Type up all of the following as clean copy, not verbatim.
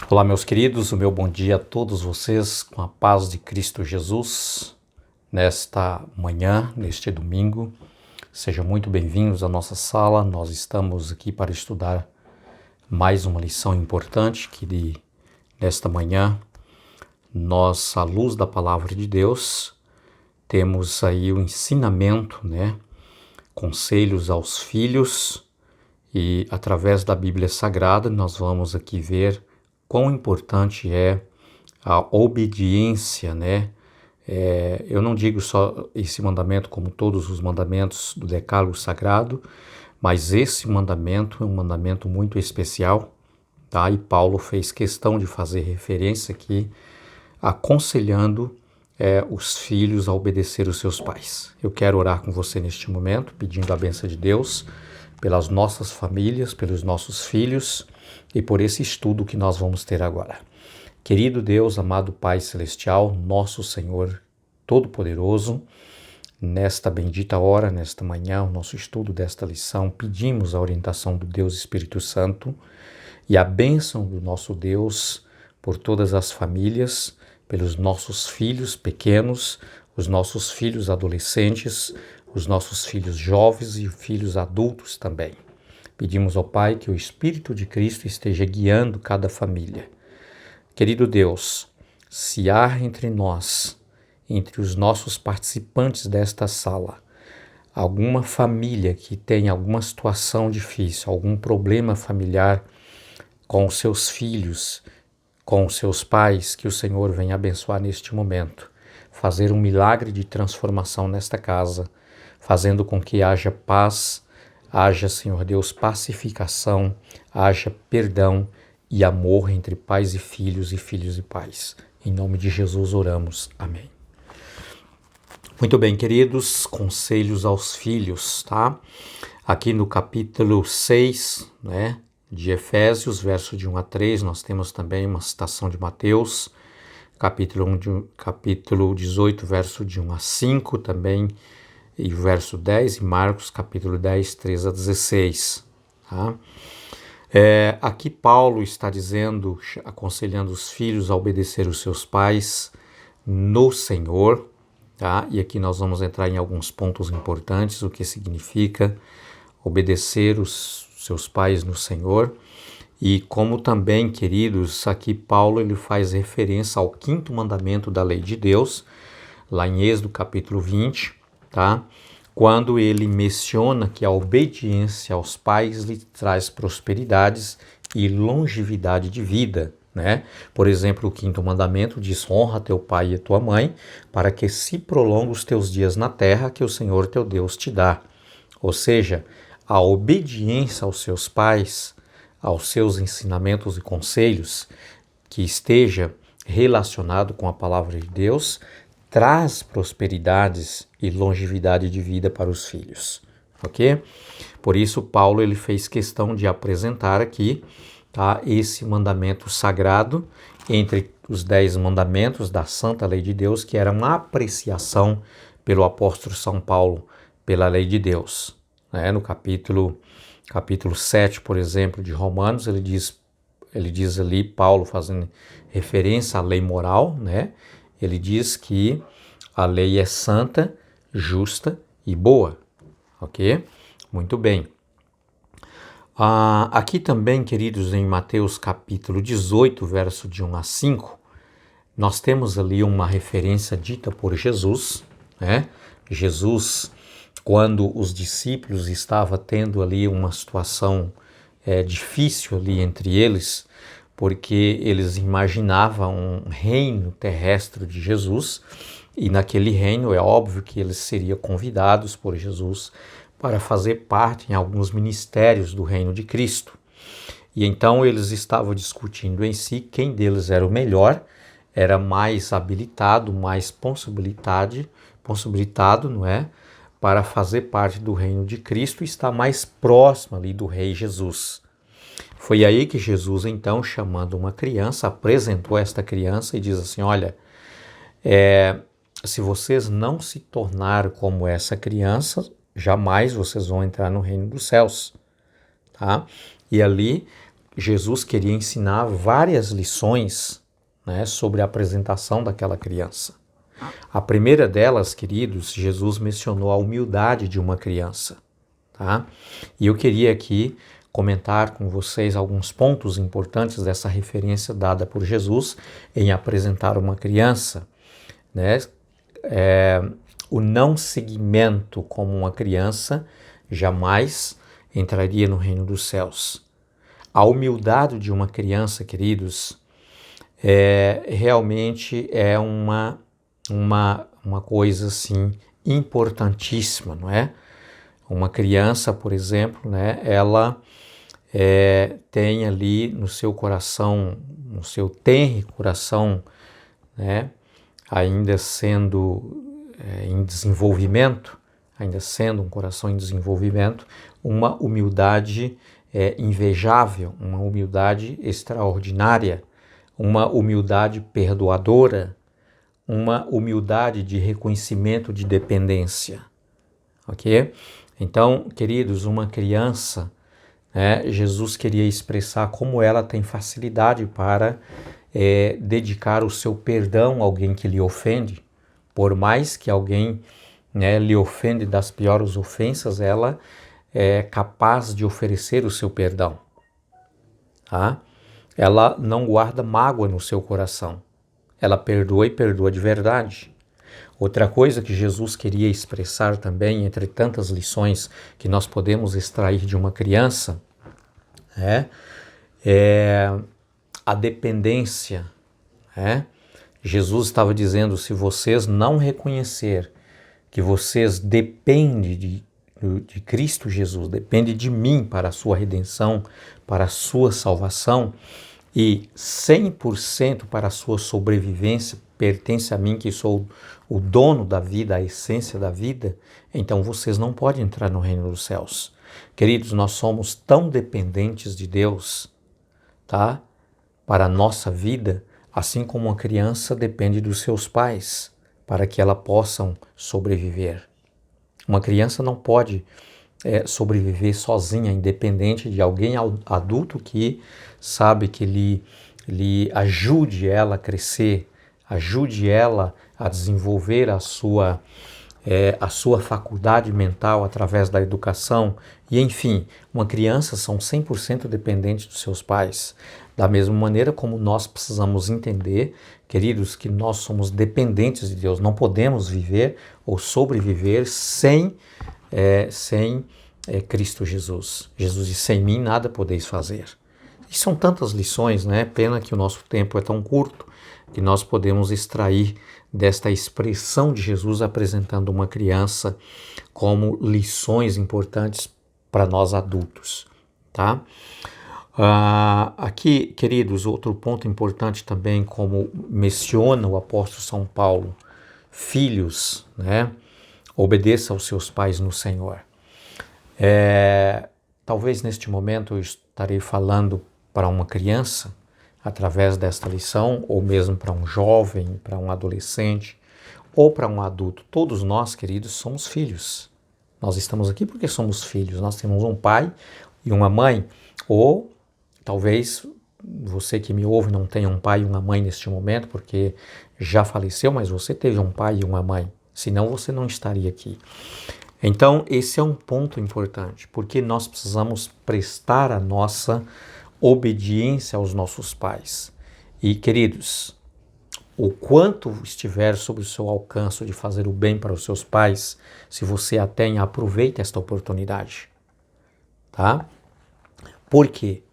Olá, meus queridos, o meu bom dia a todos vocês, com a paz de Cristo Jesus, nesta manhã, neste domingo. Sejam muito bem-vindos à nossa sala. Nós estamos aqui para estudar mais uma lição importante nesta manhã, nós, à luz da palavra de Deus, temos aí o ensinamento, conselhos aos filhos, e através da Bíblia Sagrada nós vamos aqui ver quão importante é a obediência, eu não digo só esse mandamento como todos os mandamentos do Decálogo Sagrado, mas esse mandamento é um mandamento muito especial, tá? E Paulo fez questão de fazer referência aqui, aconselhando os filhos a obedecer os seus pais. Eu quero orar com você neste momento, pedindo a bênção de Deus pelas nossas famílias, pelos nossos filhos e por esse estudo que nós vamos ter agora. Querido Deus, amado Pai Celestial, nosso Senhor Todo-Poderoso, nesta bendita hora, nesta manhã, o nosso estudo desta lição, pedimos a orientação do Deus Espírito Santo e a bênção do nosso Deus por todas as famílias, pelos nossos filhos pequenos, os nossos filhos adolescentes, os nossos filhos jovens e filhos adultos também. Pedimos ao Pai que o Espírito de Cristo esteja guiando cada família. Querido Deus, se há entre nós, entre os nossos participantes desta sala, alguma família que tem alguma situação difícil, algum problema familiar com os seus filhos, com os seus pais, que o Senhor venha abençoar neste momento, fazer um milagre de transformação nesta casa, fazendo com que haja paz, haja, Senhor Deus, pacificação, haja perdão e amor entre pais e filhos e pais. Em nome de Jesus oramos. Amém. Muito bem, queridos, conselhos aos filhos, tá? Aqui no capítulo 6, de Efésios, verso de 1 a 3, nós temos também uma citação de Mateus, capítulo 18, verso de 1 a 5 também, e verso 10, e Marcos, capítulo 10, 3 a 16. Tá? Aqui Paulo está dizendo, aconselhando os filhos a obedecer os seus pais no Senhor, tá? E aqui nós vamos entrar em alguns pontos importantes, o que significa obedecer os seus pais no Senhor. E como também, queridos, aqui Paulo ele faz referência ao 5º mandamento da lei de Deus, lá em Êxodo capítulo 20, tá? Quando ele menciona que a obediência aos pais lhe traz prosperidades e longevidade de vida, Por exemplo, o 5º mandamento diz: honra teu pai e a tua mãe, para que se prolongue os teus dias na terra que o Senhor teu Deus te dá. Ou seja, a obediência aos seus pais, aos seus ensinamentos e conselhos, que esteja relacionado com a palavra de Deus, traz prosperidades e longevidade de vida para os filhos, ok? Por isso, Paulo ele fez questão de apresentar aqui, tá, esse mandamento sagrado entre os 10 mandamentos da Santa Lei de Deus, que era uma apreciação pelo apóstolo São Paulo pela Lei de Deus. No capítulo 7, por exemplo, de Romanos, ele diz ali, Paulo fazendo referência à lei moral, Ele diz que a lei é santa, justa e boa, ok? Muito bem. Aqui também, queridos, em Mateus capítulo 18, verso de 1 a 5, nós temos ali uma referência dita por Jesus, Jesus, quando os discípulos estavam tendo ali uma situação difícil ali entre eles, porque eles imaginavam um reino terrestre de Jesus, e naquele reino é óbvio que eles seriam convidados por Jesus para fazer parte em alguns ministérios do reino de Cristo. E então eles estavam discutindo em si quem deles era o melhor, era mais habilitado, mais possibilitado, para fazer parte do reino de Cristo e estar mais próximo ali do rei Jesus. Foi aí que Jesus, então, chamando uma criança, apresentou esta criança e diz assim: olha, se vocês não se tornarem como essa criança, jamais vocês vão entrar no reino dos céus, tá? E ali Jesus queria ensinar várias lições, né, sobre a apresentação daquela criança. A primeira delas, queridos, Jesus mencionou a humildade de uma criança, tá? E eu queria aqui comentar com vocês alguns pontos importantes dessa referência dada por Jesus em apresentar uma criança, né? O não seguimento como uma criança jamais entraria no reino dos céus. A humildade de uma criança, queridos, realmente é uma coisa assim importantíssima, não é? Uma criança, por exemplo, né, ela tem ali no seu coração, no seu tenro coração, né, ainda sendo em desenvolvimento, ainda sendo um coração em desenvolvimento, uma humildade invejável, uma humildade extraordinária, uma humildade perdoadora, uma humildade de reconhecimento de dependência, ok? Então, queridos, uma criança, Jesus queria expressar como ela tem facilidade para dedicar o seu perdão a alguém que lhe ofende. Por mais que alguém, né, lhe ofende das piores ofensas, ela é capaz de oferecer o seu perdão. Tá? Ela não guarda mágoa no seu coração. Ela perdoa e perdoa de verdade. Outra coisa que Jesus queria expressar também, entre tantas lições que nós podemos extrair de uma criança, é a dependência. Jesus estava dizendo, se vocês não reconhecer que vocês dependem de Cristo Jesus, dependem de mim para a sua redenção, para a sua salvação, e 100% para a sua sobrevivência pertence a mim, que sou o dono da vida, a essência da vida, então vocês não podem entrar no reino dos céus. Queridos, nós somos tão dependentes de Deus, tá? Para a nossa vida, assim como uma criança depende dos seus pais para que ela possam sobreviver. Uma criança não pode sobreviver sozinha, independente de alguém adulto que sabe que lhe ajude ela a crescer, ajude ela a desenvolver a sua faculdade mental através da educação. E, enfim, uma criança são 100% dependentes dos seus pais. Da mesma maneira como nós precisamos entender, queridos, que nós somos dependentes de Deus. Não podemos viver ou sobreviver sem Cristo Jesus. Jesus disse, sem mim nada podeis fazer. E são tantas lições, né? Pena que o nosso tempo é tão curto que nós podemos extrair desta expressão de Jesus apresentando uma criança como lições importantes para nós adultos, tá? Aqui, queridos, outro ponto importante também, como menciona o apóstolo São Paulo, filhos, né? Obedeça aos seus pais no Senhor. Talvez neste momento eu estarei falando para uma criança, através desta lição, ou mesmo para um jovem, para um adolescente, ou para um adulto. Todos nós, queridos, somos filhos. Nós estamos aqui porque somos filhos. Nós temos um pai e uma mãe. Ou talvez você que me ouve não tenha um pai e uma mãe neste momento, porque já faleceu, mas você teve um pai e uma mãe. Senão você não estaria aqui. Então, esse é um ponto importante, porque nós precisamos prestar a nossa obediência aos nossos pais. E, queridos, o quanto estiver sob o seu alcance de fazer o bem para os seus pais, se você a tem, aproveite esta oportunidade, tá? Por quê?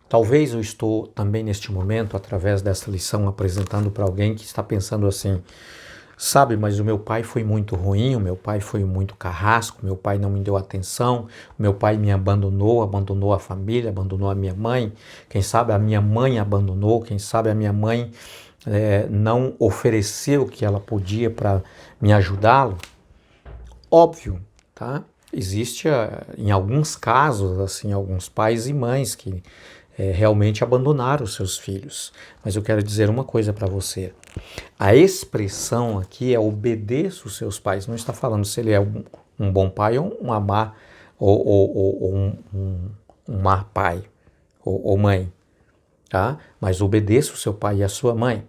Talvez eu estou também neste momento, através desta lição, apresentando para alguém que está pensando assim, sabe, mas o meu pai foi muito ruim, o meu pai foi muito carrasco, meu pai não me deu atenção, o meu pai me abandonou a família, abandonou a minha mãe, quem sabe a minha mãe abandonou, quem sabe a minha mãe não ofereceu o que ela podia para me ajudá-lo. Óbvio, tá? Existe em alguns casos, assim, alguns pais e mães que realmente abandonaram os seus filhos. Mas eu quero dizer uma coisa para você. A expressão aqui é obedeça os seus pais. Não está falando se ele é um bom pai ou um má pai. ou mãe, tá? Mas obedeça o seu pai e a sua mãe.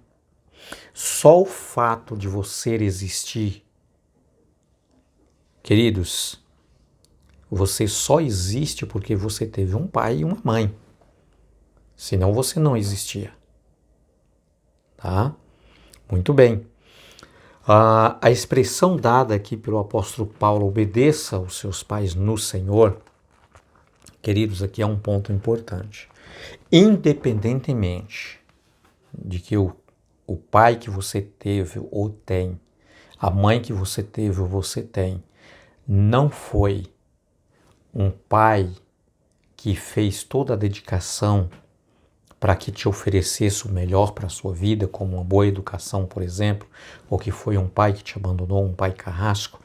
Só o fato de você existir, queridos, você só existe porque você teve um pai e uma mãe. Senão você não existia. Tá? Muito bem. A expressão dada aqui pelo apóstolo Paulo, obedeça aos seus pais no Senhor, queridos, aqui é um ponto importante. Independentemente de que o pai que você teve ou tem, a mãe que você teve ou você tem, não foi um pai que fez toda a dedicação para que te oferecesse o melhor para a sua vida, como uma boa educação, por exemplo, ou que foi um pai que te abandonou, um pai carrasco.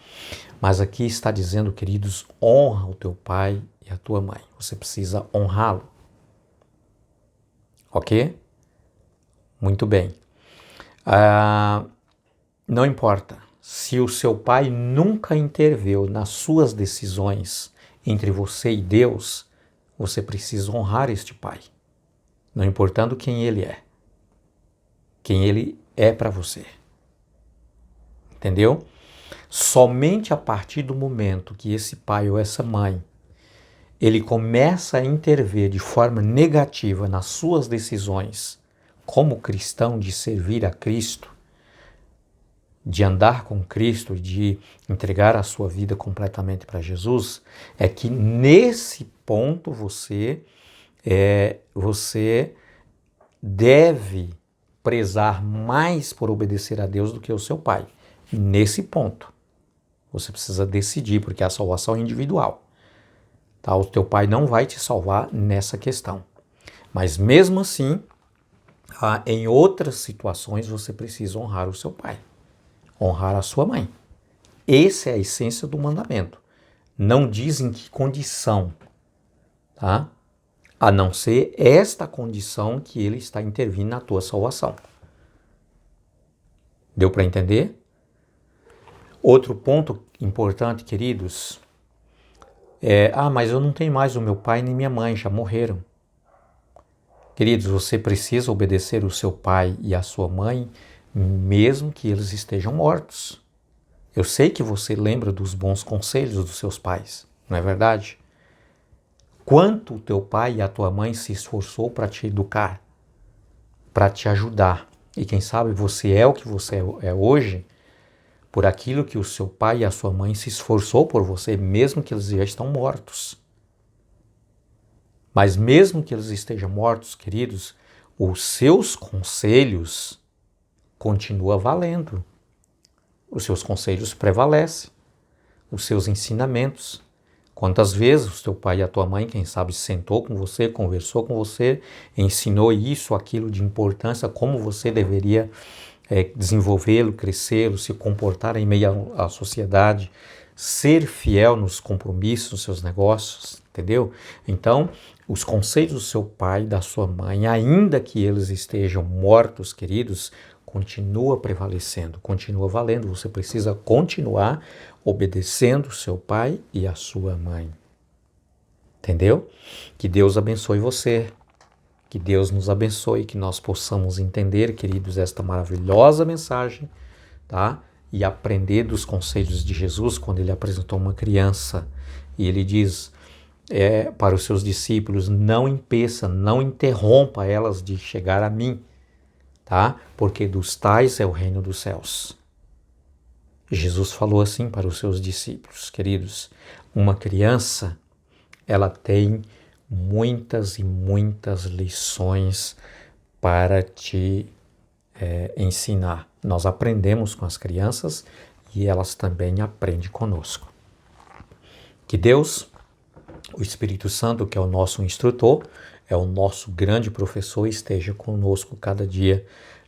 Mas aqui está dizendo, queridos, honra o teu pai e a tua mãe. Você precisa honrá-lo. Ok? Muito bem. Não importa se o seu pai nunca interveio nas suas decisões entre você e Deus, você precisa honrar este pai. Não importando quem ele é para você. Entendeu? Somente a partir do momento que esse pai ou essa mãe, ele começa a intervir de forma negativa nas suas decisões, como cristão, de servir a Cristo, de andar com Cristo, de entregar a sua vida completamente para Jesus, é que nesse ponto você deve prezar mais por obedecer a Deus do que o seu pai. Nesse ponto, você precisa decidir, porque a salvação é individual. Tá? O teu pai não vai te salvar nessa questão. Mas mesmo assim, em outras situações, você precisa honrar o seu pai, honrar a sua mãe. Essa é a essência do mandamento. Não diz em que condição, tá? A não ser esta condição que ele está intervindo na tua salvação. Deu para entender? Outro ponto importante, queridos, mas eu não tenho mais o meu pai nem minha mãe, já morreram. Queridos, você precisa obedecer o seu pai e a sua mãe, mesmo que eles estejam mortos. Eu sei que você lembra dos bons conselhos dos seus pais, não é verdade? Quanto o teu pai e a tua mãe se esforçou para te educar, para te ajudar. E quem sabe você é o que você é hoje por aquilo que o seu pai e a sua mãe se esforçou por você, mesmo que eles já estão mortos. Mas mesmo que eles estejam mortos, queridos, os seus conselhos continuam valendo. Os seus conselhos prevalecem. Os seus ensinamentos. Quantas vezes o teu pai e a tua mãe, quem sabe, sentou com você, conversou com você, ensinou isso, aquilo de importância, como você deveria desenvolvê-lo, crescê-lo, se comportar em meio à sociedade, ser fiel nos compromissos, nos seus negócios, entendeu? Então, os conselhos do seu pai e da sua mãe, ainda que eles estejam mortos, queridos, continua prevalecendo, continua valendo. Você precisa continuar obedecendo o seu pai e a sua mãe. Entendeu? Que Deus abençoe você. Que Deus nos abençoe, que nós possamos entender, queridos, esta maravilhosa mensagem, tá? E aprender dos conselhos de Jesus quando ele apresentou uma criança. E ele diz para os seus discípulos, não impeça, não interrompa elas de chegar a mim, tá? Porque dos tais é o reino dos céus. Jesus falou assim para os seus discípulos, queridos, uma criança, ela tem muitas e muitas lições para te ensinar. Nós aprendemos com as crianças e elas também aprendem conosco. Que Deus, o Espírito Santo, que é o nosso instrutor, é o nosso grande professor, esteja conosco cada dia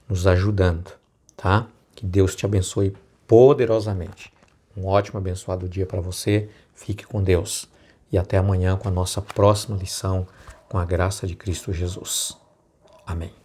nos ajudando, tá? Que Deus te abençoe poderosamente. Um ótimo, abençoado dia para você. Fique com Deus. E até amanhã com a nossa próxima lição, com a graça de Cristo Jesus. Amém.